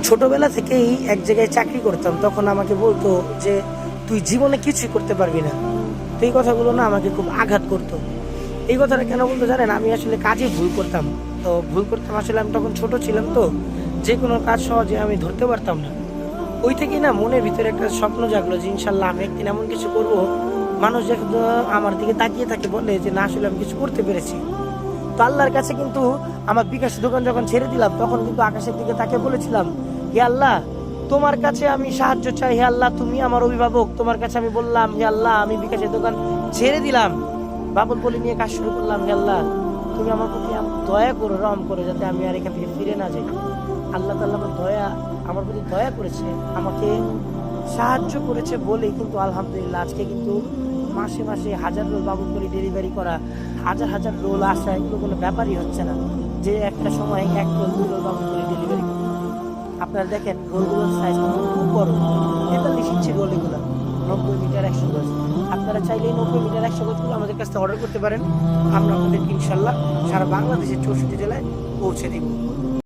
ছোটবেলা থেকেই এক জায়গায় চাকরি করতাম, তখন আমাকে বলতো যে তুই জীবনে কিছুই করতে পারবি না। তো এই কথাগুলো না আমাকে খুব আঘাত করতো। এই কথাটা কেন বলতো জানেন, আমি আসলে কাজে ভুল করতাম। তো ভুল করতাম আসলে, আমি তখন ছোট ছিলাম, তো যে কোনো কাজ সহজে আমি ধরতে পারতাম না। ওই থেকেই না মনের ভিতরে একটা স্বপ্ন জাগলো যে ইনশাল্লাহ আমি একদিন এমন কিছু করব, মানুষ যখন আমার দিকে তাকিয়ে থাকে বলে যে না আসলে আমি কিছু করতে পেরেছি। তো আল্লাহর কাছে কিন্তু আমার বিকাশ দোকান যখন ছেড়ে দিলাম, তখন কিন্তু আকাশের দিকে তাকিয়ে বলেছিলাম, হে আল্লাহ, তোমার কাছে আমি সাহায্য চাই। হে আল্লাহ, তুমি আমার অভিভাবক, তোমার কাছে আমি বললাম হে আল্লাহ আমি বিকাশের দোকান ছেড়ে দিলাম, বাবুল বলে নিয়ে কাজ শুরু করলাম। হে আল্লাহ, তুমি আমার প্রতি দয়া করো, রহম করো, যাতে আমি আর এখান থেকে ফিরে না যাই। আল্লাহ তাআলা আমার প্রতি দয়া করেছে, আমাকে সাহায্য করেছে বলেই কিন্তু আলহামদুলিল্লাহ আজকে কিন্তু মাসে মাসে হাজার রোল বাবুল করে ডেলিভারি করা, হাজার হাজার রোল আসা, এগুলো কোনো ব্যাপারই হচ্ছে না যে একটা সময় এক রোল দুই রোল বাবুল করে ডেলিভারি করতে। আপনারা দেখেন রোলগুলোর সাইজ কিন্তু খুব বড়, 43 ইঞ্চি রোল এগুলো, 90 মিটার 100 গজ। আপনারা চাইলে 90 মিটার 100 গজগুলো আমাদের কাছে অর্ডার করতে পারেন, আমরা আপনাদের ইনশাল্লাহ সারা বাংলাদেশের 64 জেলায় পৌঁছে দিব।